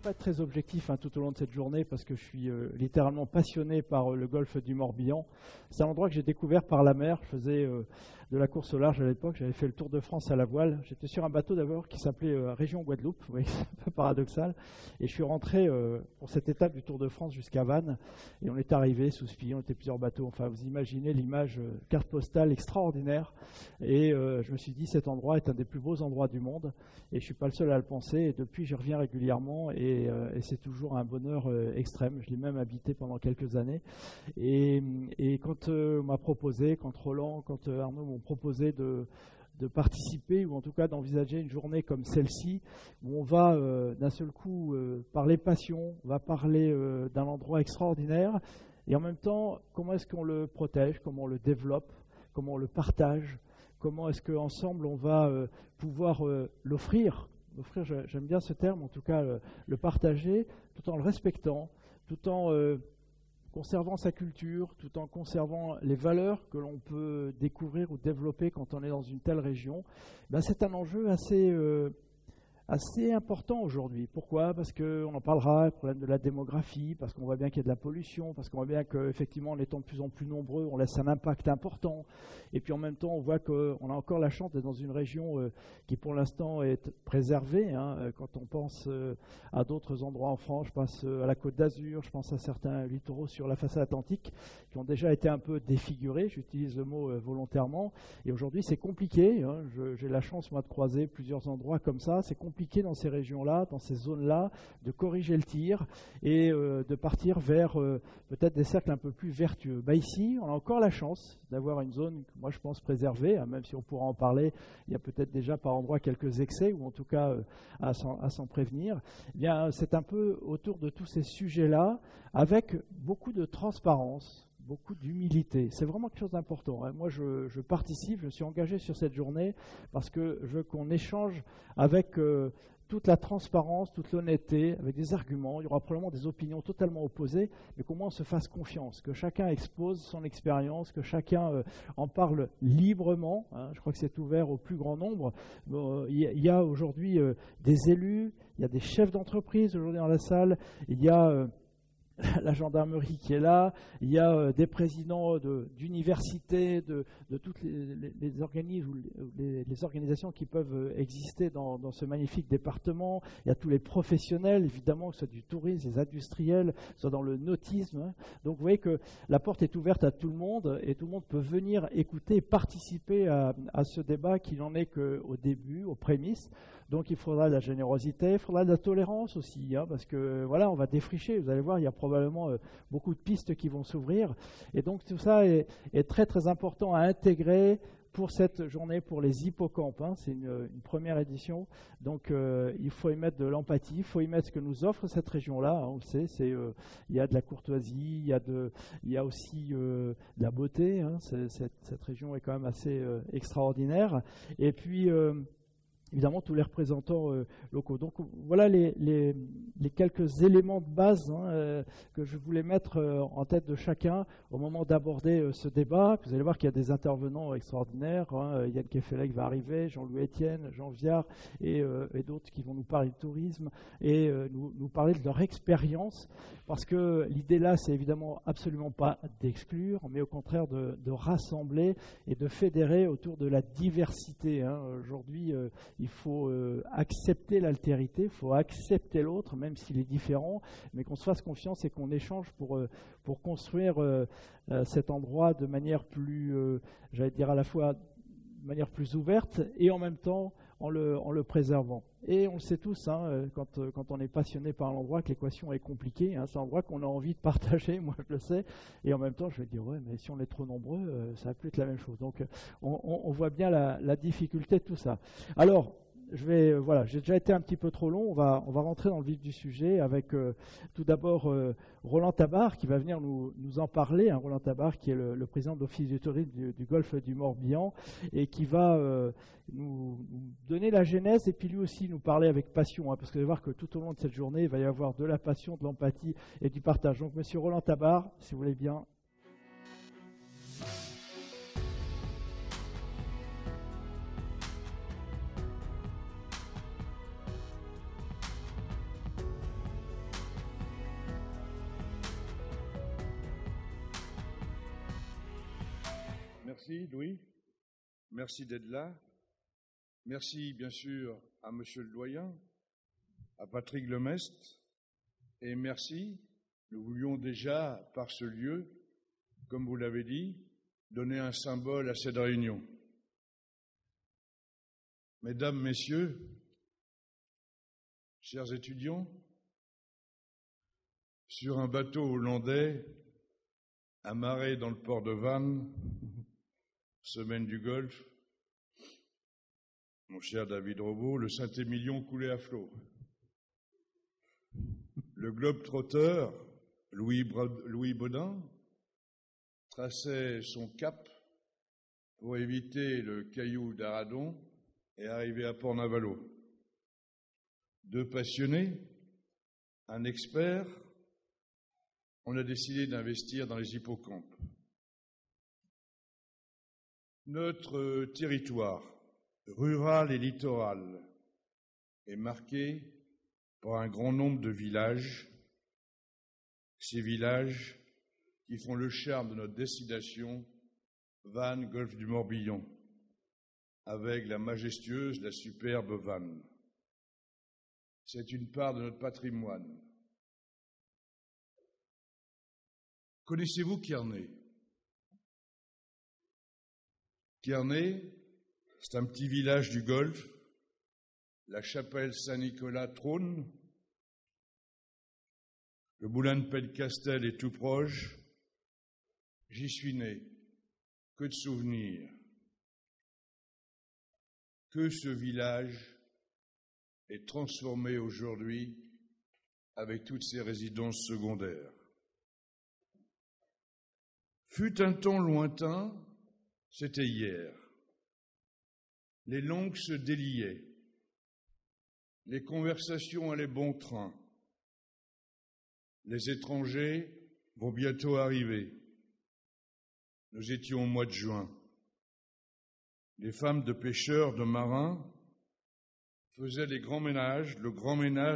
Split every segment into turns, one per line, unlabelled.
pas être très objectif tout au long de cette journée parce que je suis littéralement passionné par le golfe du Morbihan. C'est un endroit que j'ai découvert par la mer. Je faisais de la course au large à l'époque. J'avais fait le Tour de France à la voile. J'étais sur un bateau d'abord qui s'appelait Région Guadeloupe. Vous voyez, c'est un peu paradoxal. Et je suis rentré pour cette étape du Tour de France jusqu'à Vannes. Et on est arrivé sous Spillon. On était plusieurs bateaux. Enfin, vous imaginez l'image, carte postale extraordinaire. Et je me suis dit, cet endroit est un des plus beaux endroits du monde. Et je ne suis pas le seul à le penser. Et depuis, j'y reviens régulièrement. Et c'est toujours un bonheur extrême. Je l'ai même habité pendant quelques années. Et quand on m'a proposé, quand Roland, quand Arnaud m'ont proposé de participer ou en tout cas d'envisager une journée comme celle-ci où on va d'un seul coup parler passion, on va parler d'un endroit extraordinaire et en même temps comment est-ce qu'on le protège, comment on le développe, comment on le partage, comment est-ce qu'ensemble on va pouvoir l'offrir, j'aime bien ce terme, en tout cas le partager tout en le respectant, tout en conservant sa culture, tout en conservant les valeurs que l'on peut découvrir ou développer quand on est dans une telle région, c'est un enjeu assez important aujourd'hui. Pourquoi ? Parce qu'on en parlera, le problème de la démographie, parce qu'on voit bien qu'il y a de la pollution, parce qu'on voit bien qu'effectivement, en étant de plus en plus nombreux, on laisse un impact important. Et puis en même temps, on voit qu'on a encore la chance d'être dans une région qui pour l'instant est préservée. Quand on pense à d'autres endroits en France, je pense à la Côte d'Azur, je pense à certains littoraux sur la façade atlantique qui ont déjà été un peu défigurés, j'utilise le mot volontairement. Et aujourd'hui, c'est compliqué. J'ai la chance, moi, de croiser plusieurs endroits comme ça. C'est compliqué dans ces régions-là, dans ces zones-là, de corriger le tir et de partir vers peut-être des cercles un peu plus vertueux. Ici, on a encore la chance d'avoir une zone, moi je pense, préservée, même si on pourra en parler, il y a peut-être déjà par endroits quelques excès, ou en tout cas à s'en prévenir. Eh bien, c'est un peu autour de tous ces sujets-là, avec beaucoup de transparence, beaucoup d'humilité. C'est vraiment quelque chose d'important. Moi, je participe, je suis engagé sur cette journée parce que je veux qu'on échange avec toute la transparence, toute l'honnêteté, avec des arguments. Il y aura probablement des opinions totalement opposées, mais qu'au moins on se fasse confiance, que chacun expose son expérience, que chacun en parle librement. Je crois que c'est ouvert au plus grand nombre. Il y a aujourd'hui des élus, il y a des chefs d'entreprise aujourd'hui dans la salle, il y a la gendarmerie qui est là, il y a des présidents d'universités, de toutes les organismes ou les organisations qui peuvent exister dans ce magnifique département. Il y a tous les professionnels, évidemment, que ce soit du tourisme, des industriels, que ce soit dans le nautisme. Donc vous voyez que la porte est ouverte à tout le monde et tout le monde peut venir écouter et participer à ce débat qui n'en est qu'au début, aux prémices. Donc il faudra de la générosité, il faudra de la tolérance aussi, parce que voilà, on va défricher, vous allez voir, il y a probablement beaucoup de pistes qui vont s'ouvrir. Et donc tout ça est très très important à intégrer pour cette journée, pour les hippocampes. C'est une première édition, donc il faut y mettre de l'empathie, il faut y mettre ce que nous offre cette région-là, on le sait, il y a de la courtoisie, il y a aussi de la beauté, cette région est quand même assez extraordinaire. Et puis évidemment tous les représentants locaux. Donc voilà les quelques éléments de base que je voulais mettre en tête de chacun au moment d'aborder ce débat. Vous allez voir qu'il y a des intervenants extraordinaires. Yann Kefelec va arriver, Jean-Louis Etienne, Jean Viard et d'autres qui vont nous parler de tourisme et nous parler de leur expérience, parce que l'idée là, c'est évidemment absolument pas d'exclure, mais au contraire de rassembler et de fédérer autour de la diversité. Aujourd'hui, il faut accepter l'altérité, il faut accepter l'autre, même s'il est différent, mais qu'on se fasse confiance et qu'on échange pour construire cet endroit de manière plus, j'allais dire à la fois de manière plus ouverte et en même temps en le préservant. Et on le sait tous, quand on est passionné par l'endroit, que l'équation est compliquée. C'est un endroit qu'on a envie de partager, moi je le sais. Et en même temps, je vais dire, ouais, mais si on est trop nombreux, ça va plus être la même chose. Donc on voit bien la difficulté de tout ça. Alors, j'ai déjà été un petit peu trop long, on va rentrer dans le vif du sujet avec tout d'abord Roland Tabar qui va venir nous en parler, Roland Tabar qui est le président de l'Office du tourisme du golfe du Morbihan et qui va nous donner la genèse et puis lui aussi nous parler avec passion, parce que vous allez voir que tout au long de cette journée, il va y avoir de la passion, de l'empathie et du partage. Donc monsieur Roland Tabar, si vous voulez bien.
Merci, Louis. Merci d'être là. Merci, bien sûr, à Monsieur le Doyen, à Patrick Lemestre, et merci, nous voulions déjà, par ce lieu, comme vous l'avez dit, donner un symbole à cette réunion. Mesdames, Messieurs, chers étudiants, sur un bateau hollandais amarré dans le port de Vannes, semaine du Golfe, mon cher David Robot, le Saint-Émilion coulait à flot. Le globe-trotteur, Louis Baudin, traçait son cap pour éviter le caillou d'Aradon et arriver à Port-Navalo. Deux passionnés, un expert, on a décidé d'investir dans les hippocampes. Notre territoire rural et littoral est marqué par un grand nombre de villages, ces villages qui font le charme de notre destination, Vannes, Golfe du Morbihan, avec la majestueuse, la superbe Vannes. C'est une part de notre patrimoine. Connaissez-vous Kearney? Kearney, c'est un petit village du Golfe. La chapelle Saint-Nicolas trône. Le moulin de Pellecastel est tout proche. J'y suis né. Que de souvenirs. Que ce village est transformé aujourd'hui avec toutes ses résidences secondaires. Fut un temps lointain, c'était hier. Les langues se déliaient. Les conversations allaient bon train. Les étrangers vont bientôt arriver. Nous étions au mois de juin. Les femmes de pêcheurs, de marins, faisaient le grand ménage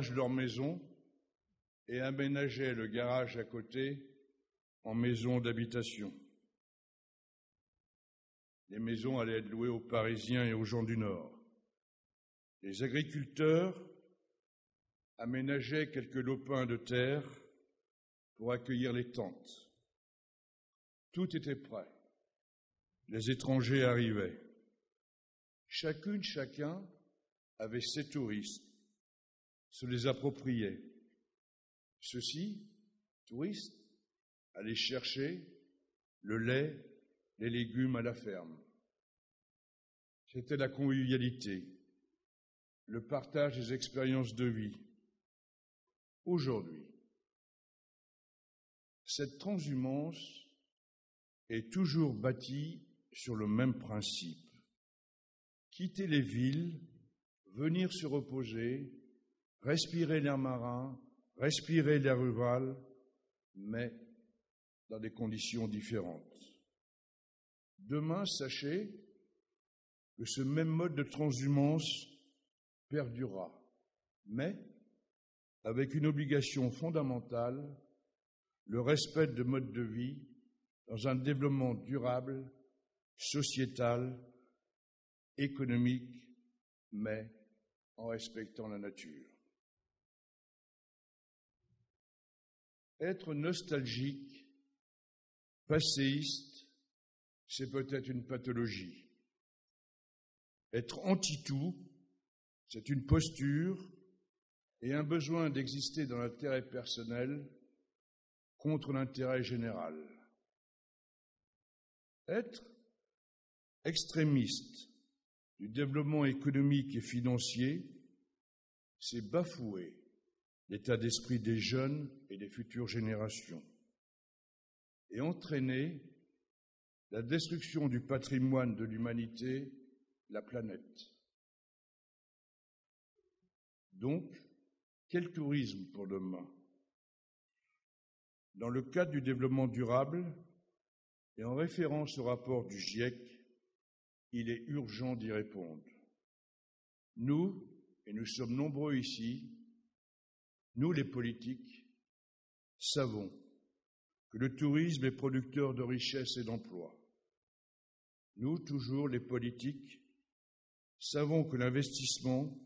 de leur maison et aménageaient le garage à côté en maison d'habitation. Les maisons allaient être louées aux Parisiens et aux gens du Nord. Les agriculteurs aménageaient quelques lopins de terre pour accueillir les tentes. Tout était prêt. Les étrangers arrivaient. Chacune, chacun avait ses touristes, se les appropriait. Ceux-ci, touristes, allaient chercher le lait, les légumes à la ferme. C'était la convivialité, le partage des expériences de vie. Aujourd'hui, cette transhumance est toujours bâtie sur le même principe. Quitter les villes, venir se reposer, respirer l'air marin, respirer l'air rural, mais dans des conditions différentes. Demain, sachez que ce même mode de transhumance perdurera, mais avec une obligation fondamentale, le respect de modes de vie dans un développement durable, sociétal, économique, mais en respectant la nature. Être nostalgique, passéiste, c'est peut-être une pathologie. Être anti-tout, c'est une posture et un besoin d'exister dans l'intérêt personnel contre l'intérêt général. Être extrémiste du développement économique et financier, c'est bafouer l'état d'esprit des jeunes et des futures générations et entraîner la destruction du patrimoine de l'humanité, la planète. Donc, quel tourisme pour demain? Dans le cadre du développement durable et en référence au rapport du GIEC, il est urgent d'y répondre. Nous, et nous sommes nombreux ici, nous les politiques, savons que le tourisme est producteur de richesses et d'emplois. Nous, toujours les politiques, savons que l'investissement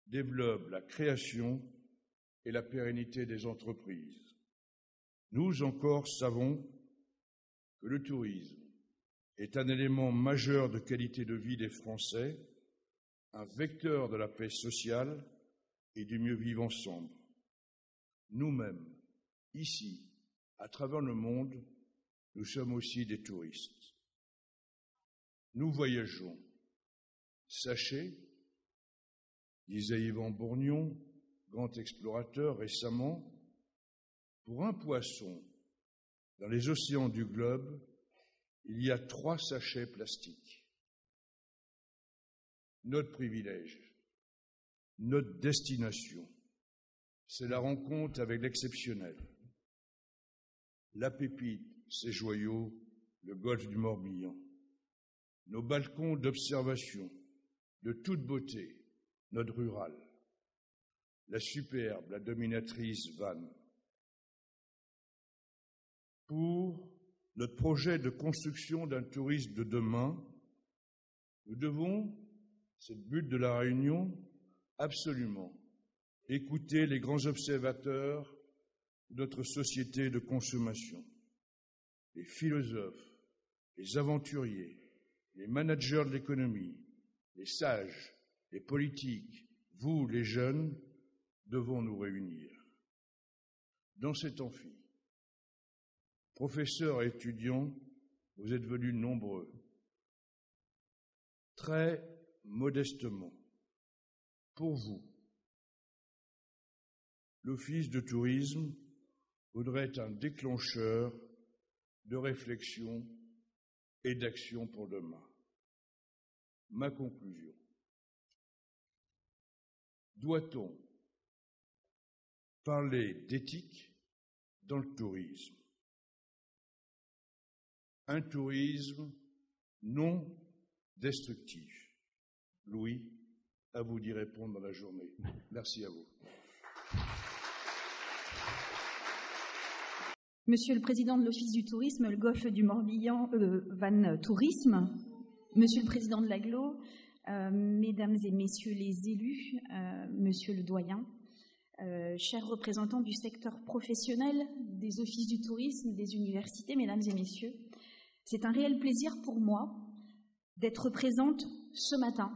développe la création et la pérennité des entreprises. Nous encore savons que le tourisme est un élément majeur de qualité de vie des Français, un vecteur de la paix sociale et du mieux vivre ensemble. Nous-mêmes, ici, à travers le monde, nous sommes aussi des touristes. Nous voyageons. Sachez, disait Yvan Bourgnon, grand explorateur récemment, pour un poisson, dans les océans du globe, il y a 3 sachets plastiques. Notre privilège, notre destination, c'est la rencontre avec l'exceptionnel. La pépite, ces joyaux, le golfe du Morbihan. Nos balcons d'observation, de toute beauté, notre rural. La superbe, la dominatrice Vannes. Pour notre projet de construction d'un tourisme de demain, nous devons, c'est le but de la réunion, absolument écouter les grands observateurs de notre société de consommation, les philosophes, les aventuriers, les managers de l'économie, les sages, les politiques, vous, les jeunes, devons nous réunir. Dans cet amphi, professeurs et étudiants, vous êtes venus nombreux. Très modestement, pour vous, l'Office de tourisme voudrait être un déclencheur de réflexion et d'action pour demain. Ma conclusion. Doit-on parler d'éthique dans le tourisme? Un tourisme non destructif. Louis, à vous d'y répondre dans la journée. Merci à vous.
Monsieur le Président de l'Office du tourisme, le golfe du Morbihan, Vannes Tourisme, Monsieur le Président de l'Agglo, Mesdames et Messieurs les élus, Monsieur le Doyen, chers représentants du secteur professionnel, des offices du tourisme, des universités, Mesdames et Messieurs, c'est un réel plaisir pour moi d'être présente ce matin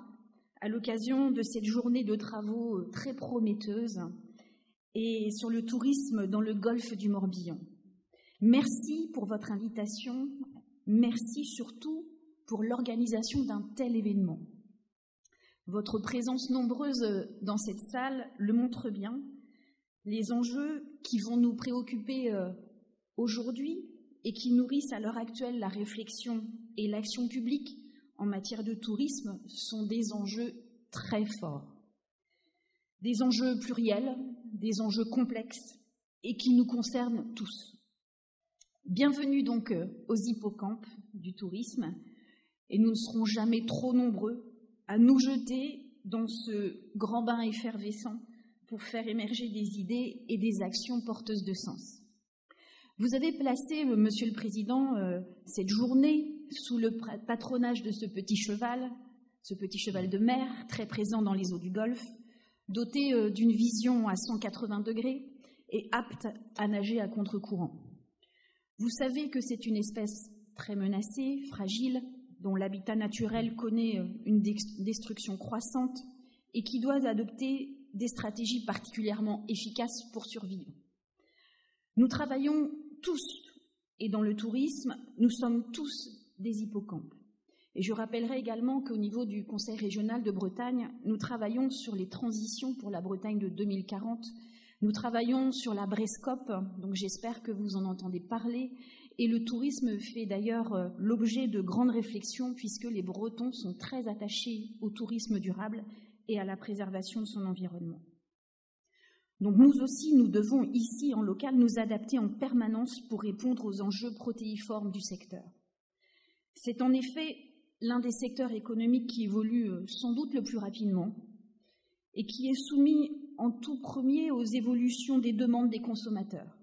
à l'occasion de cette journée de travaux très prometteuse et sur le tourisme dans le golfe du Morbihan. Merci pour votre invitation, merci surtout pour l'organisation d'un tel événement. Votre présence nombreuse dans cette salle le montre bien. Les enjeux qui vont nous préoccuper aujourd'hui et qui nourrissent à l'heure actuelle la réflexion et l'action publique en matière de tourisme sont des enjeux très forts. Des enjeux pluriels, des enjeux complexes et qui nous concernent tous. Bienvenue donc aux hippocampes du tourisme et nous ne serons jamais trop nombreux à nous jeter dans ce grand bain effervescent pour faire émerger des idées et des actions porteuses de sens. Vous avez placé, Monsieur le Président, cette journée sous le patronage de ce petit cheval de mer, très présent dans les eaux du Golfe, doté d'une vision à 180 degrés et apte à nager à contre-courant. Vous savez que c'est une espèce très menacée, fragile, dont l'habitat naturel connaît une destruction croissante et qui doit adopter des stratégies particulièrement efficaces pour survivre. Nous travaillons tous, et dans le tourisme, nous sommes tous des hippocampes. Et je rappellerai également qu'au niveau du Conseil régional de Bretagne, nous travaillons sur les transitions pour la Bretagne de 2040. Nous travaillons sur la Brescope, donc j'espère que vous en entendez parler. Et le tourisme fait d'ailleurs l'objet de grandes réflexions puisque les Bretons sont très attachés au tourisme durable et à la préservation de son environnement. Donc nous aussi, nous devons ici en local nous adapter en permanence pour répondre aux enjeux protéiformes du secteur. C'est en effet l'un des secteurs économiques qui évolue sans doute le plus rapidement et qui est soumis en tout premier aux évolutions des demandes des consommateurs.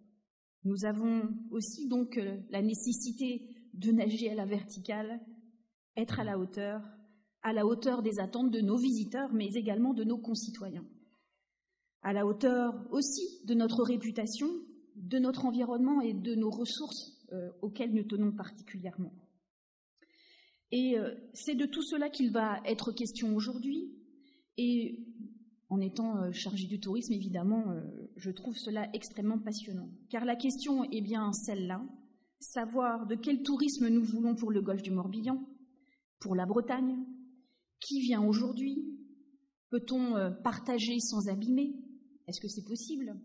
Nous avons aussi donc la nécessité de nager à la verticale être à la hauteur des attentes de nos visiteurs, mais également de nos concitoyens. À la hauteur aussi de notre réputation, de notre environnement et de nos ressources auxquelles nous tenons particulièrement. Et c'est de tout cela qu'il va être question aujourd'hui. Et en étant chargée du tourisme, évidemment, je trouve cela extrêmement passionnant. Car la question est bien celle-là, savoir de quel tourisme nous voulons pour le golfe du Morbihan, pour la Bretagne, qui vient aujourd'hui, peut-on partager sans abîmer? Est-ce que c'est possible?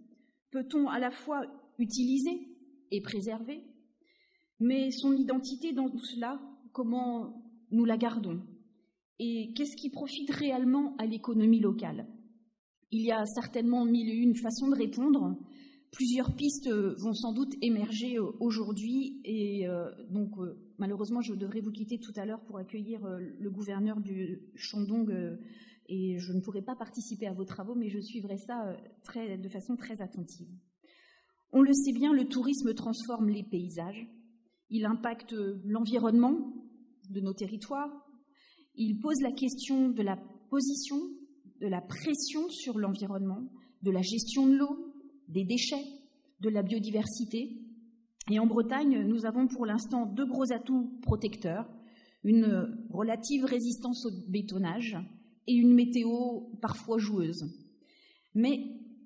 Peut-on à la fois utiliser et préserver? Mais son identité dans tout cela, comment nous la gardons? Et qu'est-ce qui profite réellement à l'économie locale? Il y a certainement mille et une façons de répondre. Plusieurs pistes vont sans doute émerger aujourd'hui et donc malheureusement je devrais vous quitter tout à l'heure pour accueillir le gouverneur du Shandong et je ne pourrai pas participer à vos travaux mais je suivrai ça de façon très attentive. On le sait bien, le tourisme transforme les paysages, il impacte l'environnement de nos territoires, il pose la question de la position, de la pression sur l'environnement, de la gestion de l'eau, des déchets, de la biodiversité. Et en Bretagne, nous avons pour l'instant deux gros atouts protecteurs, une relative résistance au bétonnage et une météo parfois joueuse. Mais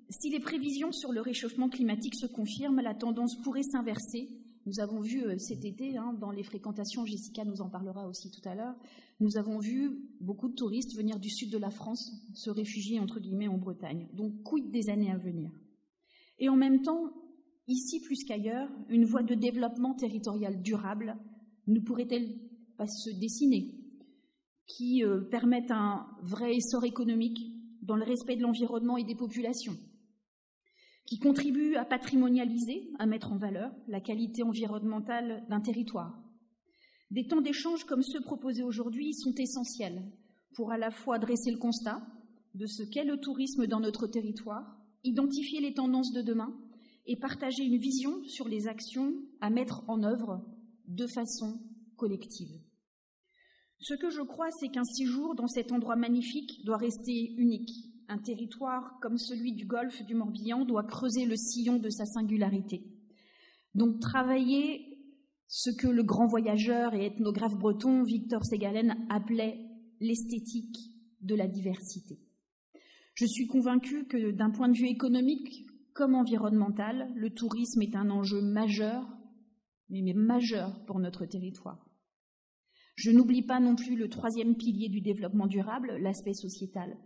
si les prévisions sur le réchauffement climatique se confirment, la tendance pourrait s'inverser. Nous avons vu cet été, dans les fréquentations, Jessica nous en parlera aussi tout à l'heure, nous avons vu beaucoup de touristes venir du sud de la France se réfugier, entre guillemets, en Bretagne. Donc, quid des années à venir? Et en même temps, ici plus qu'ailleurs, une voie de développement territorial durable ne pourrait-elle pas se dessiner, qui permette un vrai essor économique dans le respect de l'environnement et des populations, qui contribue à patrimonialiser, à mettre en valeur la qualité environnementale d'un territoire. Des temps d'échange comme ceux proposés aujourd'hui sont essentiels pour à la fois dresser le constat de ce qu'est le tourisme dans notre territoire, identifier les tendances de demain et partager une vision sur les actions à mettre en œuvre de façon collective. Ce que je crois, c'est qu'un séjour dans cet endroit magnifique doit rester unique. Un territoire comme celui du golfe du Morbihan doit creuser le sillon de sa singularité. Donc travailler ce que le grand voyageur et ethnographe breton Victor Segalen appelait l'esthétique de la diversité. Je suis convaincue que d'un point de vue économique comme environnemental, le tourisme est un enjeu majeur, mais majeur pour notre territoire. Je n'oublie pas non plus le troisième pilier du développement durable, l'aspect sociétal.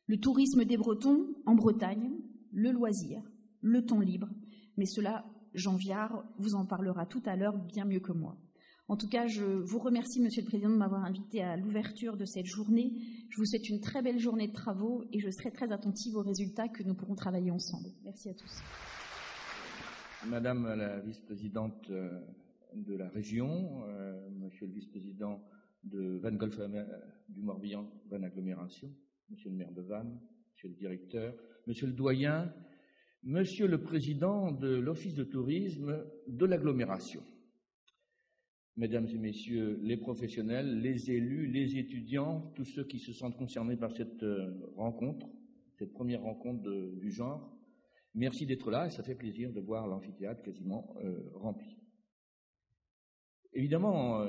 Le tourisme des Bretons en Bretagne, le loisir, le temps libre, mais cela, Jean Viard vous en parlera tout à l'heure bien mieux que moi. En tout cas, je vous remercie, Monsieur le Président, de m'avoir invité à l'ouverture de cette journée. Je vous souhaite une très belle journée de travaux et je serai très attentive aux résultats que nous pourrons travailler ensemble. Merci à tous.
Madame la vice-présidente de la région, Monsieur le vice-président de Vannes Golfe du Morbihan, Vannes Agglomération, Monsieur le maire de Vannes, Monsieur le directeur, Monsieur le doyen, Monsieur le président de l'Office de tourisme de l'agglomération. Mesdames et messieurs les professionnels, les élus, les étudiants, tous ceux qui se sentent concernés par cette rencontre, cette première rencontre du genre, merci d'être là et ça fait plaisir de voir l'amphithéâtre quasiment rempli. Évidemment,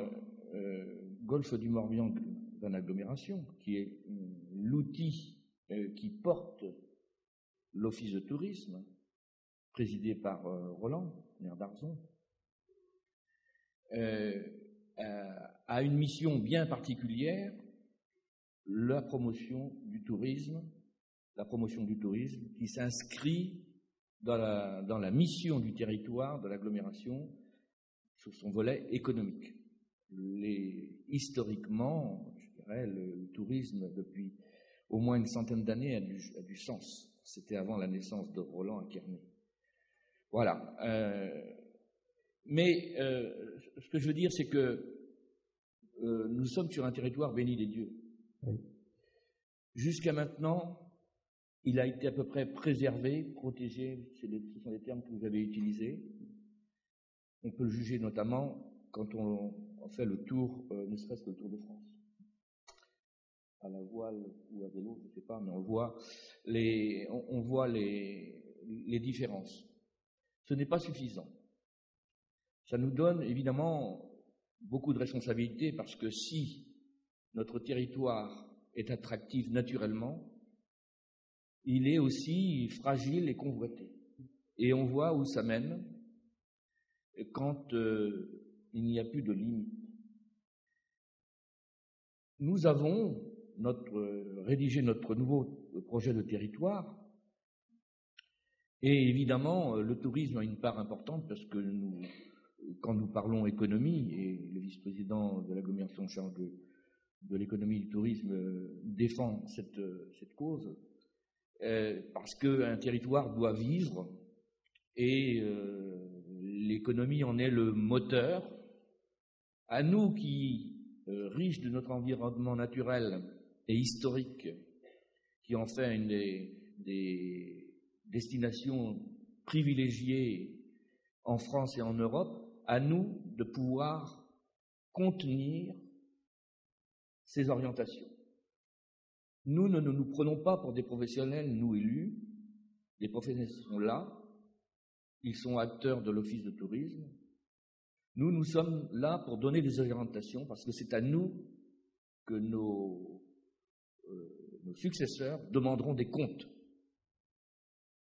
Golfe du Morbihan, Vannes Agglomération, qui est l'outil qui porte l'Office de tourisme, présidé par Roland, maire d'Arzon, a une mission bien particulière, la promotion du tourisme qui s'inscrit dans la mission du territoire, de l'agglomération, sur son volet économique. Historiquement, je dirais, le tourisme, depuis au moins une centaine d'années, a du sens. C'était avant la naissance de Roland à Kearney. Voilà. Mais ce que je veux dire, c'est que nous sommes sur un territoire béni des dieux. Oui. Jusqu'à maintenant, il a été à peu près préservé, protégé, ce sont les termes que vous avez utilisés. On peut le juger notamment quand on fait le tour, ne serait-ce que le Tour de France, à la voile ou à vélo, je ne sais pas, mais on voit les différences. Ce n'est pas suffisant. Ça nous donne évidemment beaucoup de responsabilités parce que si notre territoire est attractif naturellement, il est aussi fragile et convoité. Et on voit où ça mène quand il n'y a plus de limite. Nous avons rédigé notre nouveau projet de territoire et évidemment le tourisme a une part importante parce que quand nous parlons économie, et le vice-président de l'agglomération en charge de l'économie du tourisme défend cette cause, parce qu'un territoire doit vivre et l'économie en est le moteur. À nous qui, riches de notre environnement naturel et historique, qui en fait une des destinations privilégiées en France et en Europe, à nous de pouvoir contenir ces orientations. Nous ne nous prenons pas pour des professionnels, nous élus. Les professionnels sont là, ils sont acteurs de l'office de tourisme. Nous sommes là pour donner des orientations parce que c'est à nous que nos successeurs demanderont des comptes.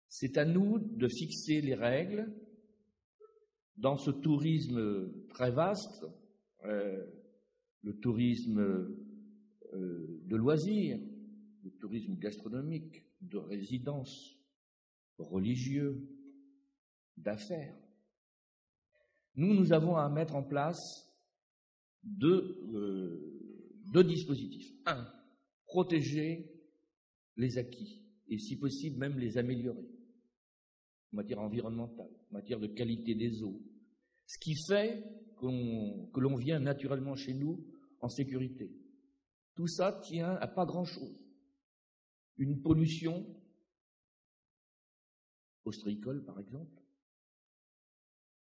C'est à nous de fixer les règles dans ce tourisme très vaste, le tourisme de loisirs, le tourisme gastronomique, de résidence, religieux, d'affaires. Nous avons à mettre en place deux dispositifs. Un, protéger les acquis et si possible même les améliorer en matière environnementale, en matière de qualité des eaux, ce qui fait que l'on vient naturellement chez nous en sécurité. Tout ça tient à pas grand-chose. Une pollution ostréicole, par exemple,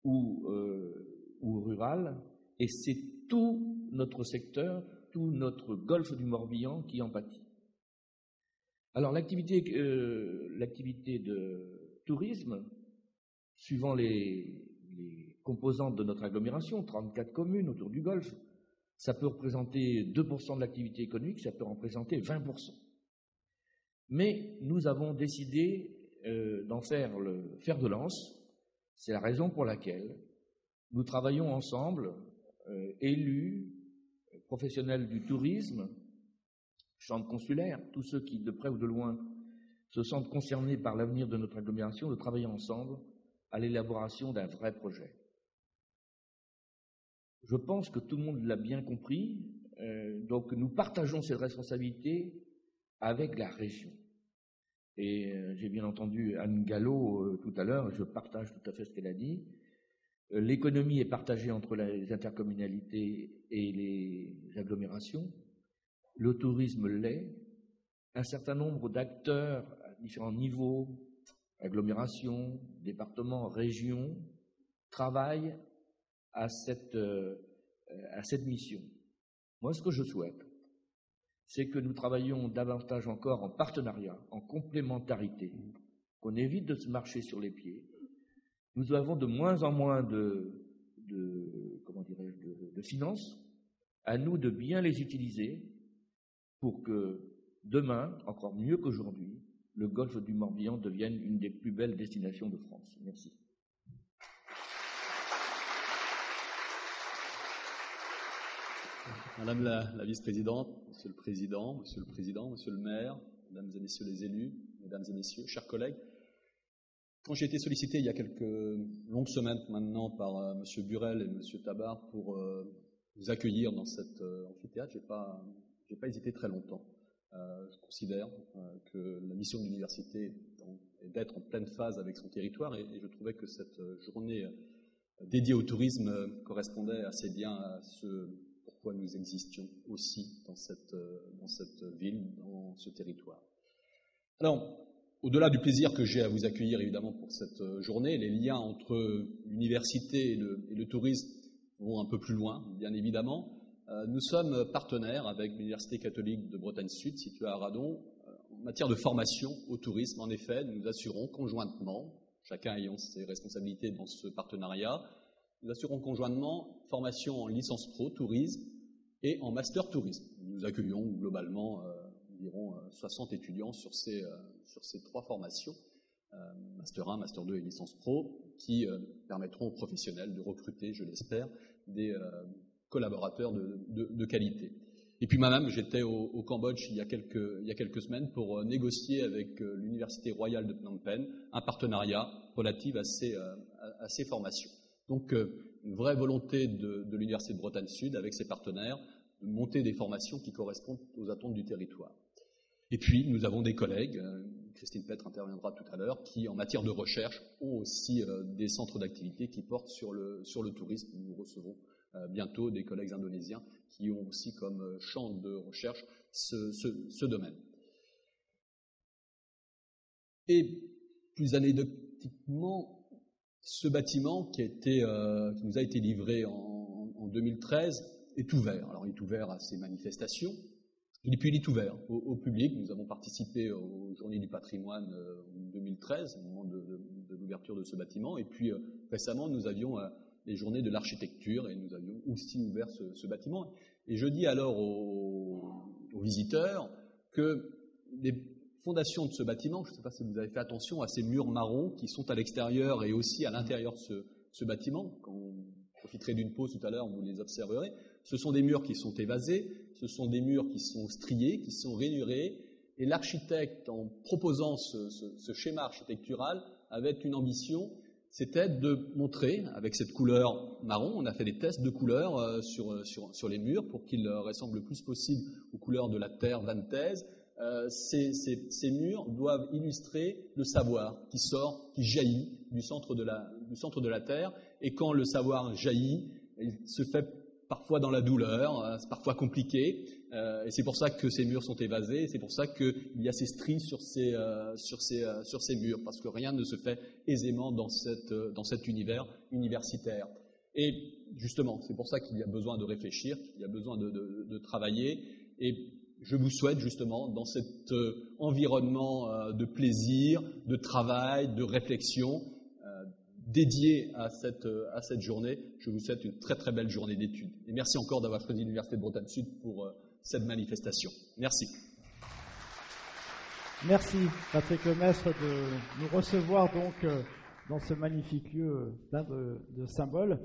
ou rurale, et c'est tout notre secteur, tout notre golfe du Morbihan qui en pâtit. Alors l'activité de tourisme, suivant les composantes de notre agglomération, 34 communes autour du golfe, ça peut représenter 2% de l'activité économique, ça peut représenter 20%. Mais nous avons décidé d'en faire le fer de lance. C'est la raison pour laquelle nous travaillons ensemble, élus, professionnels du tourisme, chambres consulaires, tous ceux qui, de près ou de loin, se sentent concernés par l'avenir de notre agglomération, de travailler ensemble à l'élaboration d'un vrai projet. Je pense que tout le monde l'a bien compris, donc nous partageons cette responsabilité avec la région. Et j'ai bien entendu Anne Gallo tout à l'heure, je partage tout à fait ce qu'elle a dit. L'économie est partagée entre les intercommunalités et les agglomérations. Le tourisme l'est. Un certain nombre d'acteurs à différents niveaux, agglomérations, départements, régions, travaillent à cette mission. Moi, ce que je souhaite, c'est que nous travaillions davantage encore en partenariat, en complémentarité, qu'on évite de se marcher sur les pieds. Nous avons de moins en moins de finances, à nous de bien les utiliser pour que demain, encore mieux qu'aujourd'hui, le golfe du Morbihan devienne une des plus belles destinations de France. Merci.
Madame la vice-présidente, monsieur le président, monsieur le maire, mesdames et messieurs les élus, mesdames et messieurs, chers collègues, quand j'ai été sollicité il y a quelques longues semaines maintenant par monsieur Burel et monsieur Tabar pour vous accueillir dans cet amphithéâtre, j'ai pas hésité très longtemps. Je considère que la mission de l'université est d'être en pleine phase avec son territoire et je trouvais que cette journée dédiée au tourisme correspondait assez bien à ce pourquoi nous existions aussi dans cette ville, dans ce territoire. Alors, au-delà du plaisir que j'ai à vous accueillir évidemment pour cette journée, les liens entre l'université et le tourisme vont un peu plus loin, bien évidemment. Nous sommes partenaires avec l'Université catholique de Bretagne Sud, située à Radon, en matière de formation au tourisme. En effet, nous assurons conjointement, chacun ayant ses responsabilités dans ce partenariat, nous assurons conjointement formation en licence pro tourisme et en master tourisme. Nous accueillons globalement environ 60 étudiants sur ces 3 formations, master 1, master 2 et licence pro, qui permettront aux professionnels de recruter, je l'espère, des collaborateurs de qualité. Et puis moi-même, j'étais au Cambodge il y a quelques semaines pour négocier avec l'Université royale de Phnom Penh un partenariat relatif à ces formations. Donc, une vraie volonté de l'Université de Bretagne Sud, avec ses partenaires, de monter des formations qui correspondent aux attentes du territoire. Et puis, nous avons des collègues, Christine Petre interviendra tout à l'heure, qui, en matière de recherche, ont aussi des centres d'activité qui portent sur le tourisme. Nous recevrons bientôt des collègues indonésiens qui ont aussi comme champ de recherche ce domaine. Et plus anecdotiquement, ce bâtiment qui nous a été livré en 2013 est ouvert. Alors, il est ouvert à ces manifestations, et puis il est ouvert au public. Nous avons participé aux Journées du patrimoine en 2013, au moment de l'ouverture de ce bâtiment, et puis récemment, nous avions les Journées de l'architecture, et nous avions aussi ouvert ce bâtiment. Et je dis alors aux visiteurs que les fondations de ce bâtiment, je ne sais pas si vous avez fait attention à ces murs marrons qui sont à l'extérieur et aussi à l'intérieur de ce bâtiment. Quand vous profiterez d'une pause tout à l'heure, vous les observerez. Ce sont des murs qui sont évasés, ce sont des murs qui sont striés, qui sont rainurés. Et l'architecte, en proposant ce schéma architectural, avait une ambition, c'était de montrer, avec cette couleur marron, on a fait des tests de couleurs sur les murs pour qu'ils ressemblent le plus possible aux couleurs de la terre vantaise. Ces murs doivent illustrer le savoir qui jaillit du centre de la terre. Et quand le savoir jaillit, il se fait parfois dans la douleur, c'est parfois compliqué. Et c'est pour ça que ces murs sont évasés. C'est pour ça qu'il y a ces stries sur ces murs, parce que rien ne se fait aisément dans cet univers universitaire. Et justement, c'est pour ça qu'il y a besoin de réfléchir, qu'il y a besoin de travailler. Et je vous souhaite justement, dans cet environnement de plaisir, de travail, de réflexion, dédié à cette journée, je vous souhaite une très très belle journée d'études. Et merci encore d'avoir choisi l'Université de Bretagne Sud pour cette manifestation. Merci.
Merci Patrick Lemestre de nous recevoir donc dans ce magnifique lieu plein de symboles.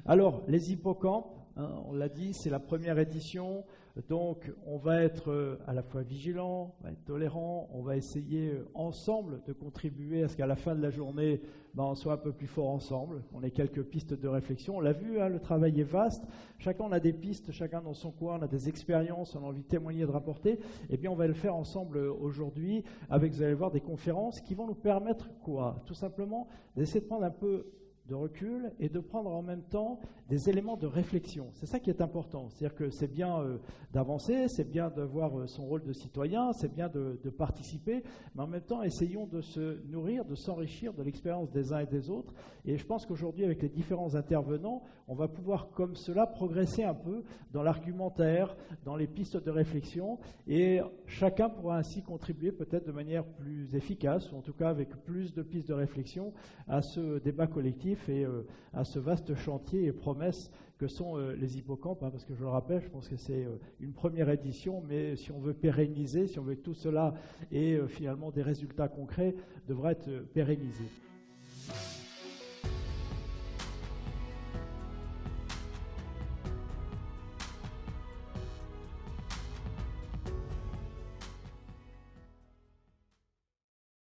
Alors, les hippocampes, hein, on l'a dit, c'est la première édition. Donc, on va être à la fois vigilant, on va être tolérant, on va essayer ensemble de contribuer à ce qu'à la fin de la journée, on soit un peu plus fort ensemble, qu'on ait quelques pistes de réflexion. On l'a vu, hein, le travail est vaste, chacun on a des pistes, chacun dans son coin, on a des expériences, on a envie de témoigner, de rapporter. Eh bien, on va le faire ensemble aujourd'hui avec, vous allez voir, des conférences qui vont nous permettre quoi ? Tout simplement d'essayer de prendre un peu de recul et de prendre en même temps des éléments de réflexion. C'est ça qui est important. C'est-à-dire que c'est bien d'avancer, c'est bien d'avoir son rôle de citoyen, c'est bien de participer, mais en même temps, essayons de se nourrir, de s'enrichir de l'expérience des uns et des autres. Et je pense qu'aujourd'hui, avec les différents intervenants, on va pouvoir comme cela progresser un peu dans l'argumentaire, dans les pistes de réflexion, et chacun pourra ainsi contribuer peut-être de manière plus efficace, ou en tout cas avec plus de pistes de réflexion à ce débat collectif et à ce vaste chantier et promesse que sont les hippocampes, hein, parce que je le rappelle, je pense que c'est une première édition, mais si on veut pérenniser, si on veut que tout cela ait finalement des résultats concrets, devra être pérennisé.